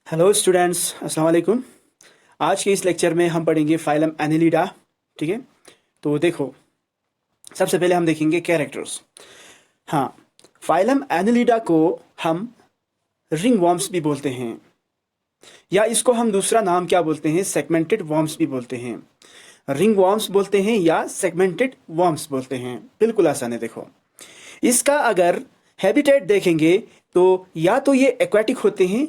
Hello students, अस्सलाम वालेकुम। आज के इस लेक्चर में हम पढ़ेंगे फाइलम एनिलिडा। ठीक है, तो देखो, सबसे पहले हम देखेंगे कैरेक्टर्स। हाँ, फाइलम एनिलिडा को हम रिंग वॉर्म्स भी बोलते हैं, या इसको हम दूसरा नाम क्या बोलते हैं, सेगमेंटेड वॉर्म्स भी बोलते हैं। रिंग वॉर्म्स बोलते हैं या सेगमेंटेड वॉर्म्स बोलते हैं, बिल्कुल आसान है। देखो, इसका अगर हैबिटेट देखेंगे तो या तो ये एक्वेटिक होते हैं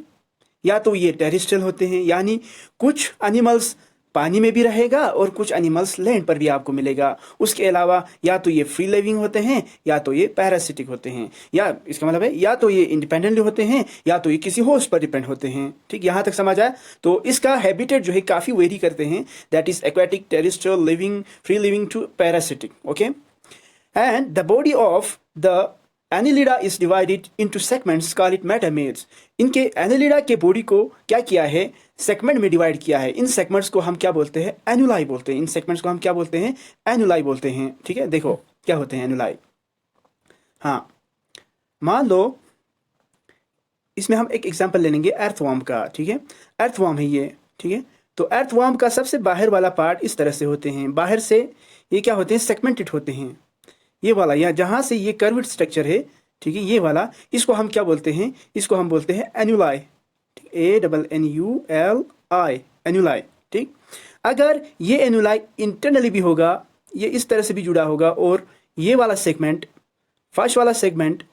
या तो ये टेरेस्ट्रियल होते हैं, यानी कुछ एनिमल्स पानी में भी रहेगा और कुछ एनिमल्स लैंड पर भी आपको मिलेगा। उसके अलावा या तो ये फ्री लिविंग होते हैं या तो ये पैरासिटिक होते हैं, या इसका मतलब है या तो ये इंडिपेंडेंटली होते हैं या तो ये किसी होस्ट पर डिपेंड होते हैं। ठीक, यहाँ तक समझ आया। तो इसका हैबिटेट जो है काफ़ी वेरी करते हैं, that is aquatic, terrestrial, living, free living to parasitic. Okay, and the body of the annelida is divided into segments called metameres। इनके annelida के बॉडी को क्या किया है, सेगमेंट में डिवाइड किया है। इन सेगमेंट्स को हम क्या बोलते हैं, एनुलाई बोलते हैं। इन सेगमेंट्स को हम क्या बोलते हैं, एनुलाई बोलते हैं। ठीक है, देखो क्या होते हैं एनुलाई। हाँ, मान लो इसमें हम एक एग्जांपल ले लेंगे अर्थवॉर्म का। ठीक है, अर्थवॉर्म है ये। ठीक है, तो अर्थवॉर्म का सबसे बाहर वाला पार्ट इस तरह से होते हैं, बाहर से ये क्या होते हैं, सेगमेंटेड होते हैं। ये वाला या जहां से ये कर्व्ड स्ट्रक्चर है, ठीक है, ये वाला, इसको हम क्या बोलते हैं, इसको हम बोलते हैं एनुलाई। ANNULI, एनुलाई। ठीक, अगर ये एनुलाई इंटरनली भी होगा, ये इस तरह से भी जुड़ा होगा, और ये वाला सेगमेंट, फर्स्ट वाला सेगमेंट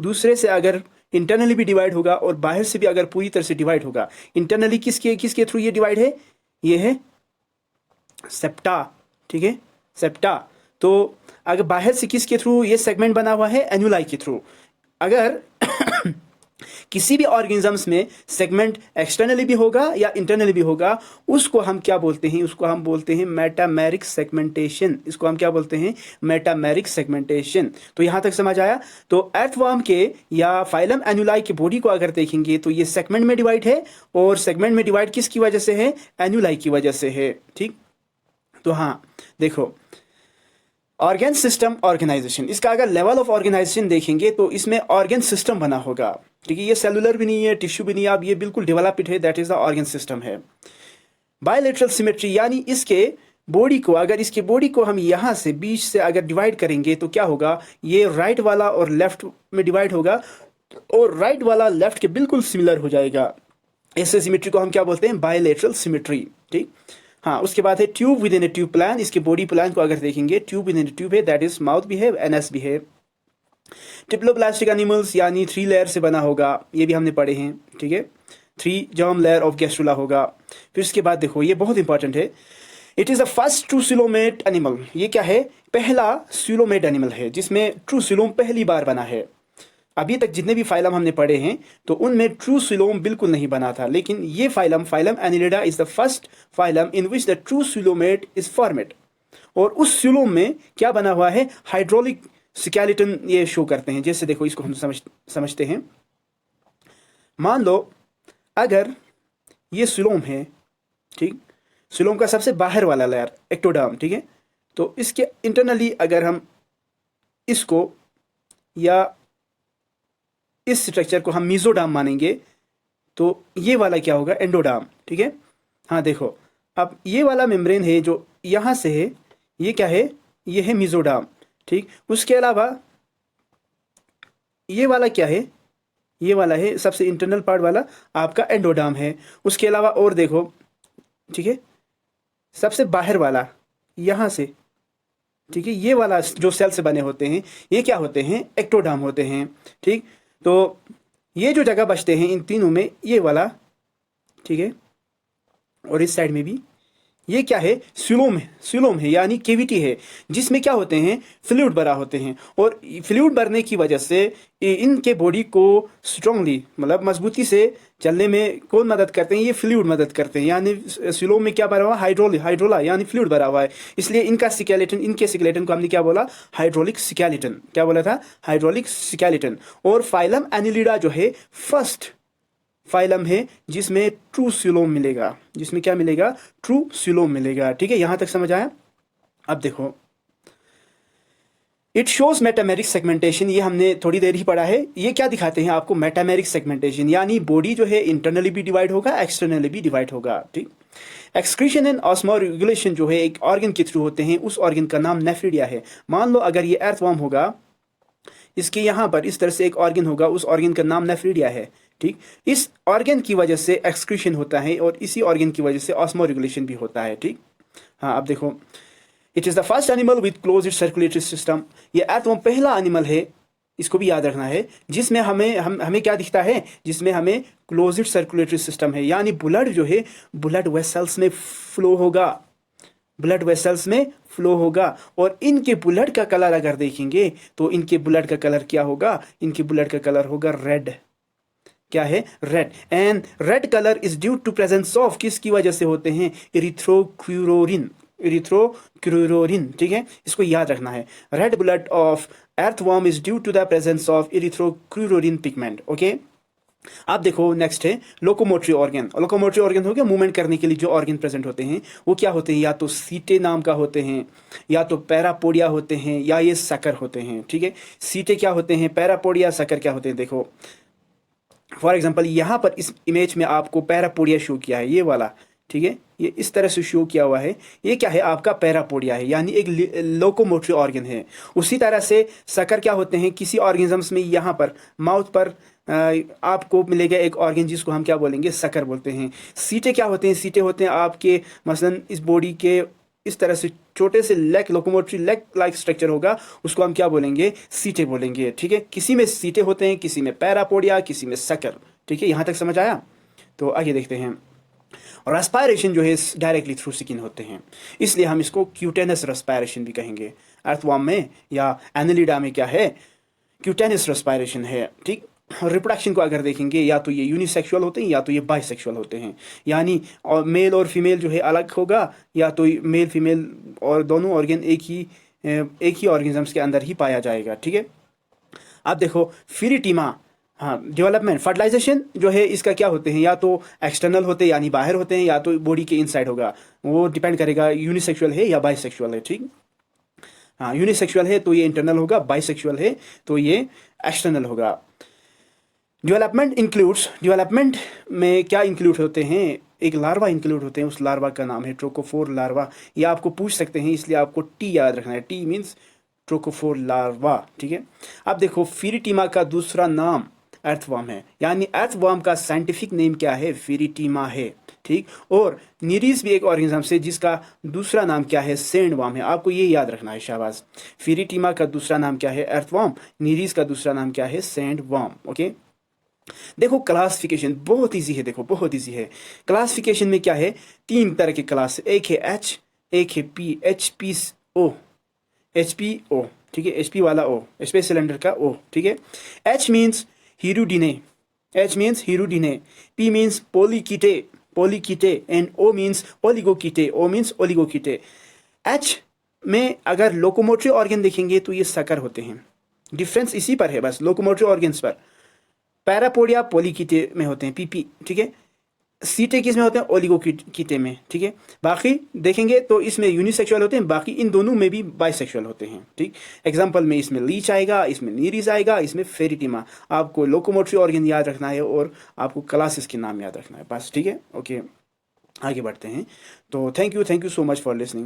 दूसरे से अगर इंटरनली भी डिवाइड होगा और बाहर से भी अगर पूरी तरह से डिवाइड होगा। इंटरनली किसके किसके थ्रू ये डिवाइड है, ये है सेप्टा। ठीक है, सेप्टा। तो अगर बाहर से किसके थ्रू ये सेगमेंट बना हुआ है, एनुलाई के थ्रू। अगर किसी भी ऑर्गेनिजम्स में सेगमेंट एक्सटर्नली भी होगा या इंटरनली भी होगा, उसको हम क्या बोलते हैं, उसको हम बोलते हैं मेटामेरिक सेगमेंटेशन। इसको हम क्या बोलते हैं, मेटामेरिक सेगमेंटेशन। तो यहां तक समझ आया। तो अर्थवॉर्म के या फाइलम एनुलाई के बॉडी को अगर देखेंगे तो ये सेगमेंट में डिवाइड है, और सेगमेंट में डिवाइड किसकी वजह से है, एनुलाई की वजह से है। ठीक, तो हाँ देखो, ऑर्गेन सिस्टम ऑर्गेनाइजेशन, इसका अगर लेवल ऑफ ऑर्गेनाइजेशन देखेंगे तो इसमें ऑर्गेन सिस्टम बना होगा। ठीक है, ये सेलुलर भी नहीं है, टिश्यू भी नहीं है, अब ये बिल्कुल डेवलप्ड है, that is the organ system है। बायलेटरल सिमेट्री, यानी इसके बॉडी को, अगर इसके बॉडी को हम यहाँ से बीच से अगर डिवाइड करेंगे तो क्या होगा, ये राइट वाला और लेफ्ट में डिवाइड होगा, और राइट वाला लेफ्ट के बिल्कुल सिमिलर हो जाएगा। ऐसे सिमेट्री को हम क्या बोलते हैं, बायलेटरल सिमेट्री। ठीक, हाँ, उसके बाद है tube with in A tube plan. इसके बॉडी प्लान को अगर देखेंगे, tube with in A tube है, दैट इज माउथ भी है, एनएस भी है। ट्रिप्लोप्लास्टिक एनिमल्स, यानी 3 लेयर से बना होगा, ये भी हमने पढ़े हैं। ठीक है, 3 जर्म लेयर ऑफ गैस्ट्रुला होगा। फिर उसके बाद देखो, ये बहुत इंपॉर्टेंट है, it is the first true coelomate animal. ये क्या है, पहला सिलोमेट एनिमल है जिसमें ट्रू सिलोम पहली बार बना है। अभी तक जितने भी फाइलम हमने पढ़े हैं तो उनमें ट्रू सिलोम बिल्कुल नहीं बना था, लेकिन ये phylum, phylum Annelida, is the first phylum in which the true coelomate is formed. और उस सिलोम में क्या बना हुआ है, हाइड्रोलिक स्केलेटन ये शो करते हैं। जैसे देखो, इसको हम समझते हैं। मान लो अगर ये सिलोम है, ठीक, सिलोम का सबसे बाहर वाला लेयर एक्टोडर्म। ठीक है, तो इसके इंटरनली अगर हम इसको या इस स्ट्रक्चर को हम मीजोडार्म मानेंगे तो ये वाला क्या होगा, एंडोडार्म। ठीक है, हाँ देखो, अब ये वाला मेम्ब्रेन है जो यहाँ से है, ये क्या है, ये है मीजोडार्म। ठीक, उसके अलावा ये वाला क्या है, ये वाला है सबसे इंटरनल पार्ट वाला आपका एंडोडार्म है। उसके अलावा और देखो, ठीक है, सबसे बाहर वाला यहाँ से, ठीक है, ये वाला जो सेल से बने होते हैं, ये क्या होते हैं, एक्टोडार्म होते हैं। ठीक, तो ये जो जगह बचते हैं इन तीनों में, ये वाला, ठीक है, और इस साइड में भी, ये क्या है, सिलोम है, यानी केविटी है, जिसमें क्या होते हैं, फ्लूइड भरा होते हैं। और फ्लूइड भरने की वजह से इनके बॉडी को स्ट्रांगली, मतलब मजबूती से चलने में कौन मदद करते हैं, ये फ्लूइड मदद करते हैं। यानी सिलोम में क्या भरा हुआ, हाइड्रोला यानी फ्लूइड भरा हुआ है, इसलिए इनका स्केलेटन, इनके स्केलेटन को हमने क्या बोला, हाइड्रोलिक स्केलेटन। क्या बोला था, हाइड्रोलिक स्केलेटन। और फाइलम एनिलिडा जो है फर्स्ट फाइलम है जिसमें ट्रू सिलोम मिलेगा, जिसमें क्या मिलेगा, ट्रू सिलोम मिलेगा। ठीक है, यहां तक समझ आया। अब देखो, इट शोज मेटामेरिक सेगमेंटेशन, ये हमने थोड़ी देर ही पढ़ा है। ये क्या दिखाते हैं आपको? मेटामेरिक सेगमेंटेशन, यानी बॉडी जो है इंटरनली भी डिवाइड होगा, एक्सटर्नली भी डिवाइड होगा, ठीक। एक्सक्रीशन एंड ऑस्मोरेगुलेशन जो है एक ऑर्गन के थ्रू होते हैं, उस ऑर्गन का नाम नेफ्रिडिया है। मान लो अगर ये अर्थवर्म होगा, इसके यहाँ पर इस तरह से एक ऑर्गन होगा, उस ऑर्गन का नाम नेफ्रिडिया है, ठीक। इस ऑर्गन की वजह से एक्सक्रीशन होता है और इसी ऑर्गन की वजह से ऑस्मोरेगुलेशन भी होता है, ठीक। हाँ, अब देखो, it is the first animal with closed circulatory system. ये अर्थवर्म पहला एनिमल है, इसको भी याद रखना है, जिसमें हमें क्या दिखता है? जिसमें हमें क्लोज्ड सर्कुलेटरी सिस्टम है, यानी ब्लड जो है ब्लड वेसल्स में फ्लो होगा, ब्लड वेसल्स में फ्लो होगा। और इनके ब्लड का कलर अगर देखेंगे तो इनके ब्लड का कलर क्या होगा? इनके ब्लड का कलर होगा रेड। क्या है? Red. And red colour is due to presence of, किसकी वजह से होते हैं? इरिथ्रोक्यूरोरिन, इरिथ्रोक्यूरोरिन, ठीक है, इसको याद रखना है। Red blood of earthworm is due to the presence of erythrocruorin pigment, okay. अब देखो नेक्स्ट है लोकोमोटरी ऑर्गन। लोकोमोटरी ऑर्गन हो गया मूवमेंट करने के लिए जो ऑर्गन प्रेजेंट होते हैं, वो क्या होते हैं? या तो सीटे नाम का होते हैं, या तो पैरापोडिया होते हैं, या ये सकर होते हैं, ठीक है। सीटे क्या होते हैं? पैरापोडिया। सकर क्या होते हैं? देखो फॉर एग्जांपल यहाँ पर इस इमेज में आपको पैरापोडिया शो किया है, ये वाला, ठीक है, ये इस तरह से शो किया हुआ है। ये क्या है? आपका पैरापोडिया है, यानी एक लोकोमोटरी ऑर्गन है। उसी तरह से सकर क्या होते हैं? किसी ऑर्गेनिजम्स में यहाँ पर माउथ पर आपको मिलेगा एक ऑर्गन जिसको हम क्या बोलेंगे? सकर बोलते हैं। सीटे क्या होते हैं? सीटे होते हैं आपके मसलन इस बॉडी के इस तरह से छोटे से leg, locomotory leg like structure होगा, उसको हम क्या बोलेंगे? सीटे बोलेंगे, ठीक है। किसी में सीटे होते हैं, किसी में पैरापोडिया, किसी में सकर, ठीक है। यहाँ तक समझ आया? तो आगे देखते हैं। रेस्पायरेशन जो है डायरेक्टली थ्रू स्किन होते हैं, इसलिए हम इसको क्यूटेनस रेस्पायरेशन भी कहेंगे। अर्थवर्म में या एनालिडा में क्या है? क्यूटेनस रेस्पायरेशन है, ठीक। रिप्रोडक्शन को अगर देखेंगे, या तो ये यूनिसेक्सुअल होते हैं या तो ये बाइसेक्सुअल होते हैं, यानी और मेल और फीमेल जो है अलग होगा, या तो मेल फीमेल और दोनों ऑर्गन एक ही ऑर्गेनिजम्स के अंदर ही पाया जाएगा, ठीक है। अब देखो फिरिटीमा, हाँ, डेवलपमेंट फर्टिलाइजेशन जो है इसका क्या होते हैं? या तो एक्सटर्नल होते हैं यानी बाहर होते हैं, या तो बॉडी के इनसाइड होगा, वो डिपेंड करेगा यूनिसेक्सुअल है या बाइसेक्सुअल है, ठीक। हाँ, यूनिसेक्सुअल है तो ये इंटरनल होगा, बाइसेक्सुअल है तो ये एक्सटर्नल होगा। डेवलपमेंट में क्या इंक्लूड होते हैं? एक लार्वा इंक्लूड होते हैं, उस लार्वा का नाम है ट्रोकोफोर लार्वा। ये आपको पूछ सकते हैं, इसलिए आपको टी याद रखना है। टी मीन्स ट्रोकोफोर लार्वा, ठीक है। अब देखो फिरिटीमा का दूसरा नाम अर्थवर्म है, यानी अर्थवर्म का साइंटिफिक नेम क्या है? फिरिटीमा है, ठीक। और नीरीज भी एक ऑर्गेनिज्म से जिसका दूसरा नाम क्या है? सैंडवर्म है। आपको ये याद रखना है, शाबाश। फिरिटीमा का दूसरा नाम क्या है? अर्थवर्म। नीरीज का दूसरा नाम क्या है? सैंडवर्म, ओके। देखो क्लासिफिकेशन बहुत इजी है, देखो बहुत इजी है। क्लासिफिकेशन में क्या है? 3 तरह के क्लास, एक है एच, एक है पी, एच पी ओ, ठीक है, एचपी वाला ओ, स्पेस सिलेंडर का ओ, ठीक है। H means hirudinea, P means polychaeta and O means oligochaeta. H में अगर लोकोमोटरी ऑर्गन देखेंगे तो ये सकर होते हैं, डिफरेंस इसी पर है बस, लोकोमोटरी ऑर्गन्स पर। पैरापोडिया पोलीकीटे में होते हैं, पीपी, ठीक है। सीटे किस में होते हैं? ओलिगोकीटे में, ठीक है। बाकी देखेंगे तो इसमें यूनिसेक्सुअल होते हैं, बाकी इन दोनों में भी बाइसेक्सुअल होते हैं, ठीक। एग्जांपल में इसमें लीच आएगा, इसमें नीरिस आएगा, इसमें फेरिटीमा। आपको लोकोमोटरी ऑर्गन याद रखना है और आपको क्लासेस के नाम याद रखना है बस, ठीक है, ओके। आगे बढ़ते हैं। तो thank you so much for listening.